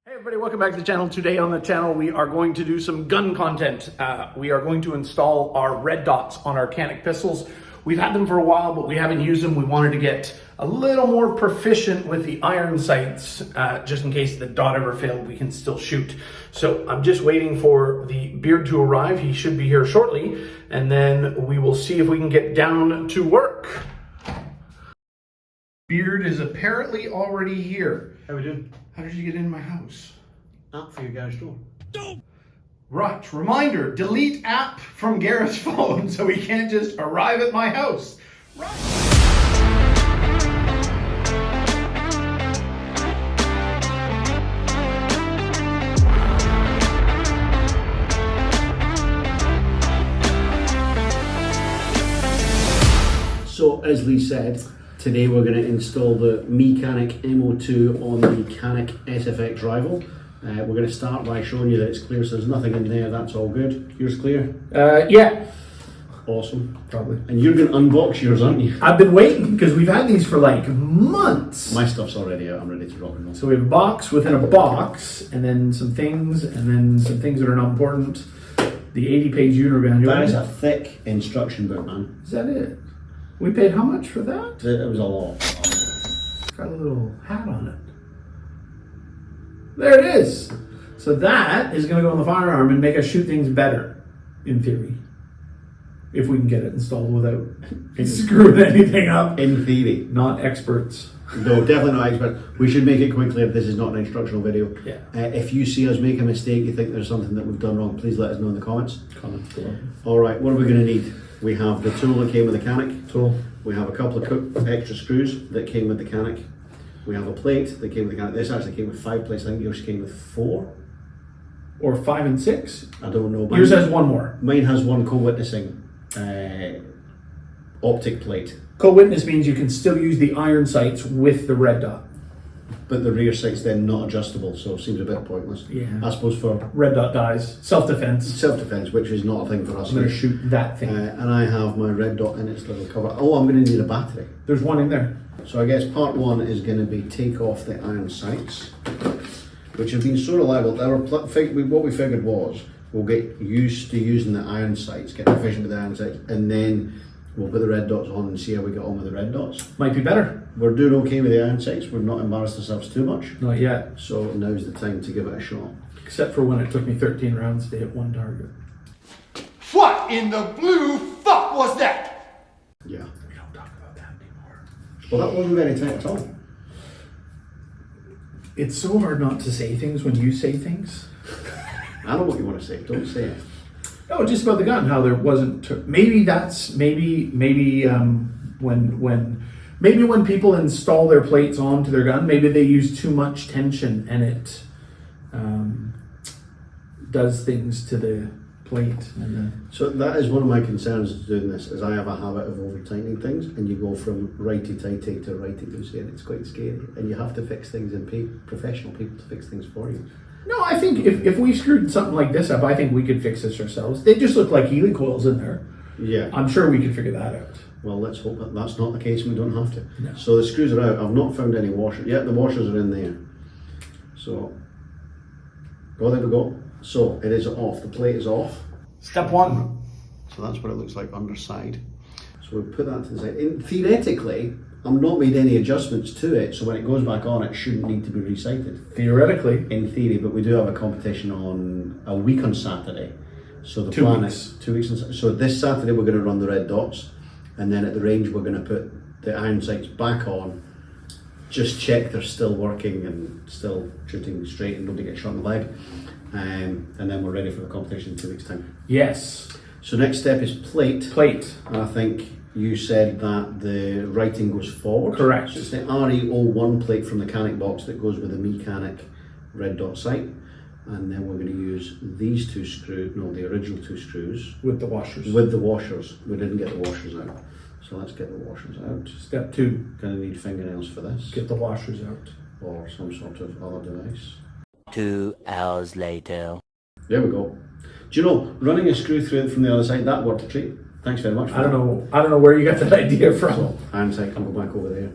Hey everybody, welcome back to the channel. Today on the channel we are going to do some gun content. We are going to install our red dots on our Canik pistols. We've had them for a while, but we haven't used them. We wanted to get a little more proficient with the iron sights, just in case the dot ever failed, we can still shoot. So I'm just waiting for the beard to arrive. He should be here shortly, and then we will see if we can get down to work. Beard is apparently already here. How we doing? How did you get in my house? App for your garage door. Right, reminder, delete app from Garrett's phone so he can't just arrive at my house. Right. So, as Lee said, today we're going to install the Mecanik M02 on the Canik SFX Rival. We're going to start by showing you that it's clear, so there's nothing in there, that's all good. Yours clear? Yeah. Awesome. Probably. And you're going to unbox yours, aren't you? I've been waiting because we've had these for like months. My stuff's already out, I'm ready to rock and roll. So we have a box within a box, and then some things, that are not important. The 80-page unit manual. That is a thick instruction book, man. Is that it? We paid how much for that? It was a lot. Got a little hat on it. There it is. So that is going to go on the firearm and make us shoot things better, in theory. If we can get it installed without screwing anything up. In theory. Not experts. No, definitely not expert. We should make it quite clear this is not an instructional video. Yeah. If you see us make a mistake, you think there's something that we've done wrong, please let us know in the comments. Comment below. Alright, what are we going to need? We have the tool that came with the Canik. Tool. We have a couple of extra screws that came with the Canik. We have a plate that came with the Canik. This actually came with 5 plates. I think yours came with 4. Or 5 and 6. I don't know. Yours has one more. Mine has one co-witnessing optic plate. Co-witness means you can still use the iron sights with the red dot. But the rear sight's then not adjustable, so it seems a bit pointless. Yeah. I suppose for Red dot dies. Self-defense. self-defense, which is not a thing for us. I'm going to shoot that thing. And I have my red dot in its little cover. Oh, I'm going to need a battery. There's one in there. So I guess part 1 is going to be take off the iron sights, which have been so reliable. What we figured was we'll get used to using the iron sights, get efficient with the iron sights, and then we'll put the red dots on and see how we get on with the red dots. Might be better. We're doing okay with the iron sights. We're not embarrassed ourselves too much. Not yet. So now's the time to give it a shot. Except for when it took me 13 rounds to hit one target. What in the blue fuck was that? Yeah. We don't talk about that anymore. Well, that wasn't very tight at all. It's so hard not to say things when you say things. I know what you want to say. Don't say it. No, just about the gun, how there wasn't. Maybe when people install their plates onto their gun, maybe they use too much tension and it does things to the plate. So that is one of my concerns doing this, is I have a habit of over tightening things, and you go from righty-tighty to righty-loosey, and it's quite scary. And you have to fix things and pay professional people to fix things for you. No, I think if we screwed something like this up, I think we could fix this ourselves. They just look like Healy coils in there. Yeah. I'm sure we could figure that out. Well, let's hope that that's not the case and we don't have to. No. So the screws are out. I've not found any washers. Yeah, the washers are in there. So, oh, there we go. So it is off. The plate is off. Step 1. So that's what it looks like underside. So we put that to the side. Theoretically, I've not made any adjustments to it, so when it goes back on, it shouldn't need to be resighted. Theoretically. In theory, but we do have a competition on a week on Saturday. So the 2 plan weeks. is 2 weeks. So this Saturday we're going to run the red dots, and then at the range we're going to put the iron sights back on. Just check they're still working and still shooting straight and nobody gets shot in the leg. And then we're ready for the competition in 2 weeks' time. Yes. So next step is plate. Plate. And I think you said that the writing goes forward. Correct. So it's the RE01 plate from the Canik box that goes with the Mecanik Red Dot sight. And then we're going to use these 2 screws, no, the original 2 screws. With the washers. With the washers. We didn't get the washers out. So let's get the washers out. Step 2. Going to need fingernails for this. Get the washers out. Or some sort of other device. 2 hours later. There we go. Do you know, running a screw through it from the other side, that worked a treat. Thanks very much for I don't know where you got that idea from. Iron sight can go back over there.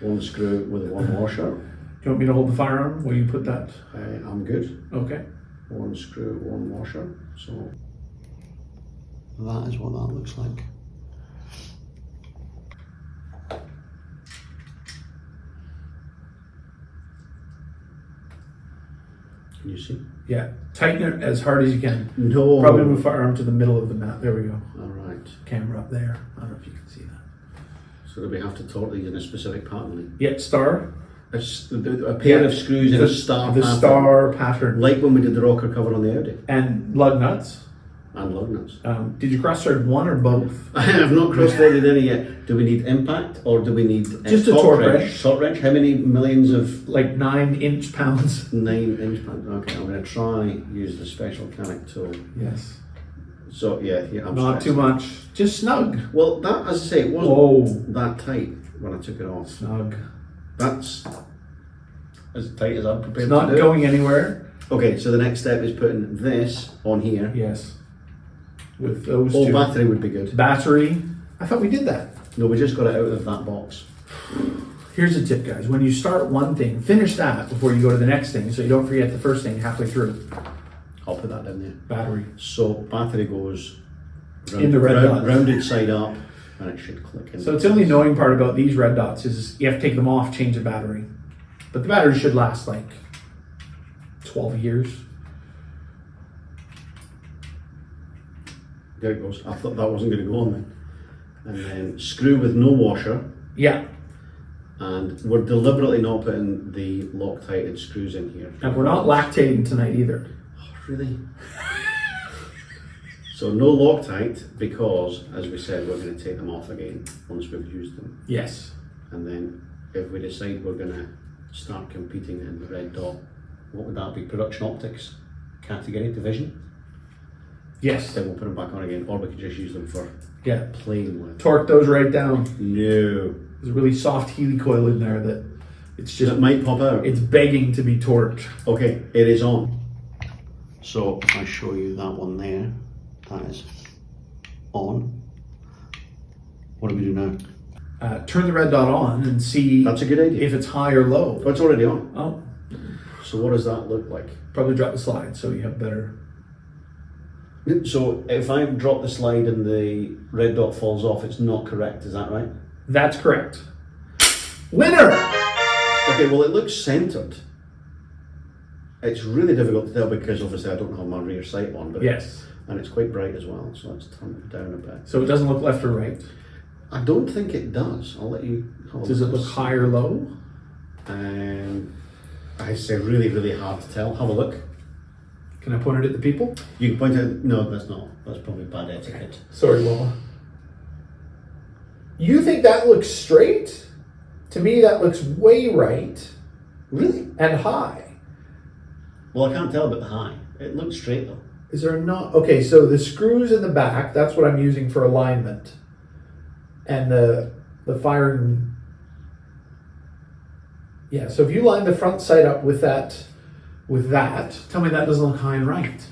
One screw with one washer. Do You want me to hold the firearm? Will you put that? I'm good. Okay. One screw, one washer. So that is what that looks like. Can you see? Yeah. Tighten it as hard as you can. No. Probably move firearm to the middle of the mat. There we go. All right. Camera up there. I don't know if you can see that. So do we have to torque these in a specific pattern? Yeah, star. A pair of screws in a star The pattern. star pattern. Like when we did the rocker cover on the Audi. And lug nuts. And lug nuts. Did you cross thread one or both? I have not cross-threaded any yet. Do we need impact or do we need Just a torque wrench? Torque wrench. How many millions of Like 9 inch-pounds. 9-inch pounds? Okay, I'm going to try use the special Canik tool. Yes. So yeah, I'm Not too much. Just snug. Well, that, as I say, it wasn't Whoa. that tight when I took it off. Snug. That's as tight as I'm prepared It's not to do. going anywhere. Okay, so the next step is putting this on here. Yes. With those Oh, two. battery would be good. Battery. I thought we did that. No, we just got it out of that box. Here's a tip, guys. When you start one thing, finish that before you go to the next thing so you don't forget the first thing halfway through. I'll put that down there. Battery. So battery goes In the red dot. rounded side up, and it should click in. So it's the only annoying part about these red dots is you have to take them off, change the battery. But the battery should last like 12 years. There it goes. I thought that wasn't going to go on then. And then screw with no washer. Yeah. And we're deliberately not putting the Loctited screws in here. And we're not lactating tonight either. Oh, really? So no Loctite because, as we said, we're going to take them off again once we've used them. Yes. And then if we decide we're going to start competing in the Red Dot, what would that be? Production optics category division? Yes. Then we'll put them back on again, or we could just use them for Yeah. playing with. Torque those right down. No. There's a really soft Healy coil in there that it's just, It might pop out. it's begging to be torqued. Okay, it is on. So if I show you that one there, that is on. What do we do now? Turn the red dot on and see That's a good idea. if it's high or low. Oh, it's already on. Oh, So what does that look like? probably drop the slide so you have better. So if I drop the slide and the red dot falls off, it's not correct, is that right? That's correct. Winner! Okay, well it looks centered. It's really difficult to tell because obviously I don't have my rear sight on, but Yes. and it's quite bright as well, so let's turn it down a bit. So it doesn't look left or right. I don't think it does. I'll let you have a Does it look. look high or low? I say really, really hard to tell. Have a look. Can I point it at the people? You can point it. No, that's not. That's probably bad etiquette. Sorry, Lola. You think that looks straight? To me, that looks way right Really? and high. Well, I can't tell about the high. It looks straight though. Is there not? Okay, so the screws in the back, that's what I'm using for alignment. And the firing. Yeah, so if you line the front sight up with that, tell me that doesn't look high and right.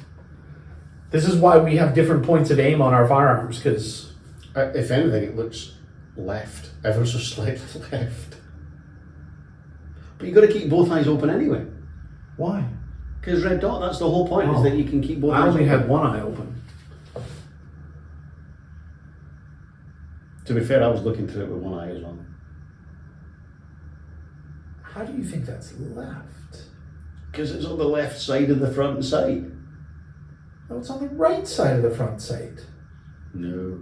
This is why we have different points of aim on our firearms, because If anything, it looks left, ever so slightly left. But you've got to keep both eyes open anyway. why? Because red dot, that's the whole point, is that you can keep both I eyes only open. had one eye open. To be fair, I was looking through it with one eye as well. How do you think that's left? Because it's on the left side of the front sight. No, it's on the right side of the front sight. No.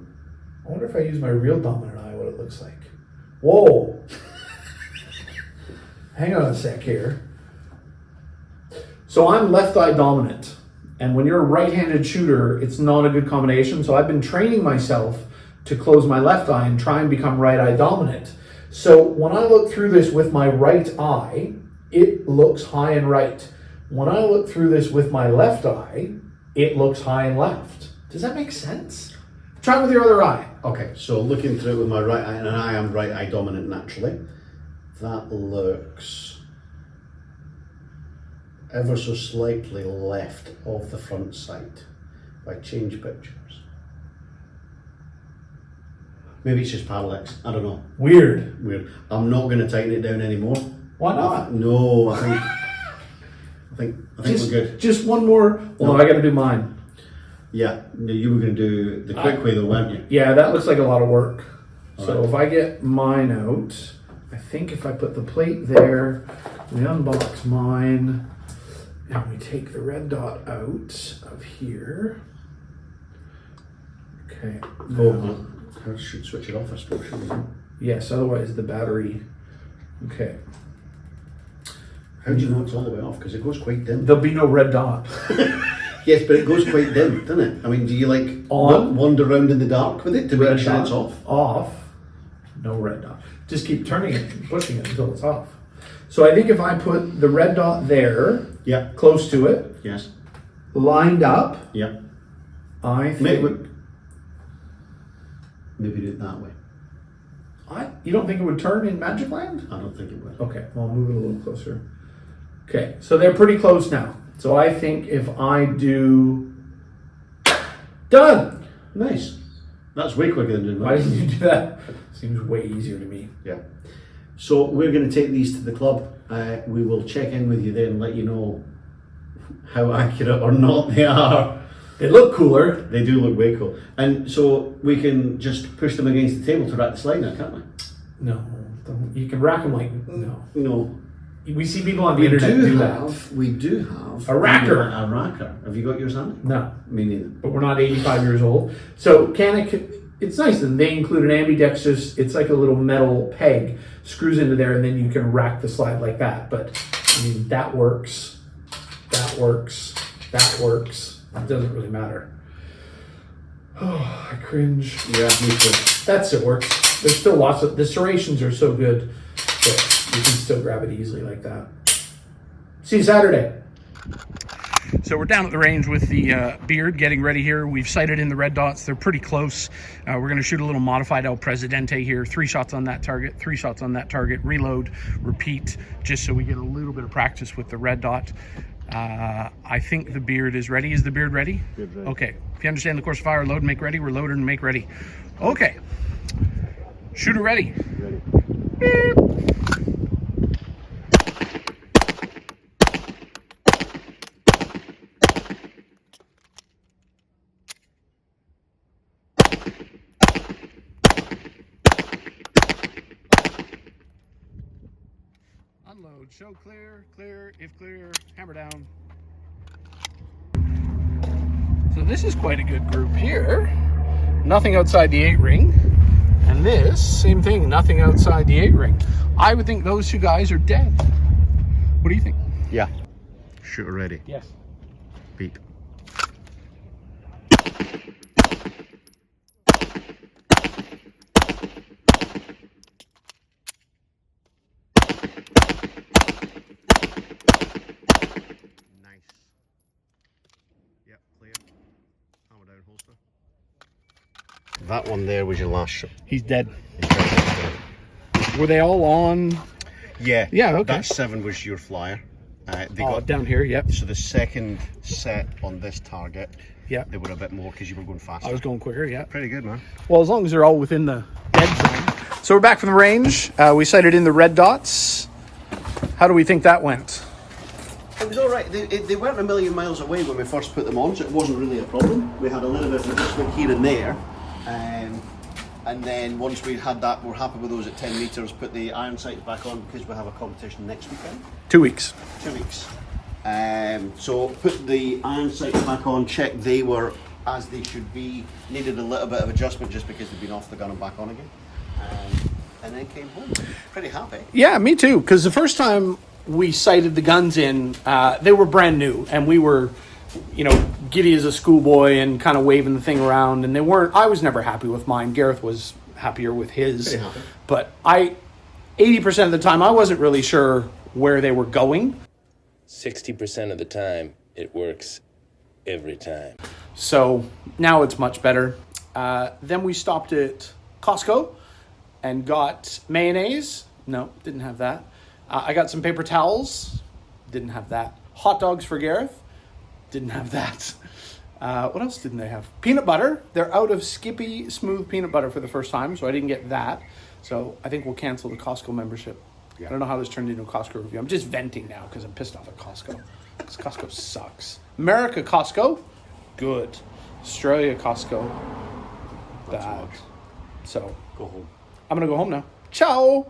I wonder if I use my real dominant eye, what it looks like. Whoa! Hang on a sec here. So I'm left eye dominant, and when you're a right-handed shooter, it's not a good combination. So I've been training myself to close my left eye and try and become right eye dominant. So when I look through this with my right eye, it looks high and right. When I look through this with my left eye, it looks high and left. Does that make sense? Try it with your other eye. Okay, so looking through it with my right eye, and I am right eye dominant naturally, that looks ever so slightly left of the front sight. If I change pictures. Maybe it's just parallax, I don't know. Weird. Weird. I'm not going to tighten it down anymore Why not? No, I think we're good. Just one more. Well, I got to do mine. Yeah, no, you were going to do the quick way though, weren't you? Yeah, that looks like a lot of work. So right. if I get mine out, I think if I put the plate there, we unbox mine, and we take the red dot out of here. Okay. Oh, I should switch it off, I suppose, shouldn't I? Yes, otherwise the battery. Okay. How do you know it's all the way off? Because it goes quite dim. There'll be no red dot. Yes, but it goes quite dim, doesn't it? I mean, do you like On? wander around in the dark with it to make sure it's off? Off. No red dot. Just keep turning it and pushing it until it's off. So I think if I put the red dot there, Yeah. close to it, Yes. lined up, Yeah. I think... Maybe do it that way. You don't think it would turn in Magic Land? I don't think it would. Okay, well, I'll move it a little closer. Okay, so they're pretty close now. So I think if I do... Done! Nice. That's way quicker than doing Why mine. didn't you do that? Seems way easier to me. Yeah. So we're going to take these to the club. We will check in with you then and let you know how accurate or not they are. They look cooler. They do look way cool. And so we can just push them against the table to rack the slide now, can't we? No, you can rack them like, no. No. We see people on the internet do that. We do have A racker. A racker. Have you got yours handy? No, Me neither. but we're not 85 years old. So Canik, it's nice that they include an ambidextrous, it's like a little metal peg, screws into there, and then you can rack the slide like that. But I mean, that works, that works, that works. It doesn't really matter. Oh, I cringe. Yeah, me too. That's it works. There's still lots of, the serrations are so good that you can still grab it easily like that. See you Saturday. So we're down at the range with the Beard getting ready here. We've sighted in the red dots. They're pretty close. We're going to shoot a little modified El Presidente here. 3 shots on that target, 3 shots on that target, reload, repeat, just so we get a little bit of practice with the red dot. I think the Beard is ready. Is the Beard ready? Beard's ready. Okay. If you understand the course of fire, load and make ready. We're loaded and make ready. Okay. Shooter ready. Ready. Beep. Unload, show clear, clear, if clear, hammer down. So this is quite a good group here. Nothing outside the 8 ring. And this, same thing, nothing outside the 8 ring. I would think those 2 guys are dead. What do you think? Yeah. Shooter ready. Yes. Beep. Nice. Yep, clear. Hammer down, holster. That one there was your last shot. He's dead. Were they all on? Yeah. Yeah, okay. That 7 was your flyer. They Oh, got down here, yep. So the second set on this target, Yeah. they were a bit more because you were going faster. I was going quicker, yeah. Pretty good, man. Well, as long as they're all within the dead zone. So we're back from the range. We sighted in the red dots. How do we think that went? It was all right. They weren't a million miles away when we first put them on, so it wasn't really a problem. We had a little bit of adjustment here and there. And then once we had that, we're happy with those at 10 metres, put the iron sights back on because we have a competition next weekend. 2 weeks. 2 weeks. So put the iron sights back on, checked they were as they should be, needed a little bit of adjustment just because they'd been off the gun and back on again. And then came home. Pretty happy. Yeah, me too. Because the first time we sighted the guns in, they were brand new, and we were, giddy as a schoolboy and kind of waving the thing around. And they weren't. I was never happy with mine. Gareth was happier with his. Pretty happy. But 80% of the time, I wasn't really sure where they were going. 60% of the time, it works every time. So now it's much better. Then we stopped at Costco and got mayonnaise. No, didn't have that. I got some paper towels. Didn't have that. Hot dogs for Gareth. Didn't have that. What else didn't they have? Peanut butter. They're out of Skippy smooth peanut butter for the first time, so I didn't get that. So I think we'll cancel the Costco membership. I don't know how this turned into a Costco review. I'm just venting now because I'm pissed off at Costco. Because Costco sucks. America Costco, good. Australia Costco, bad. So, Go home. I'm going to go home now. Ciao!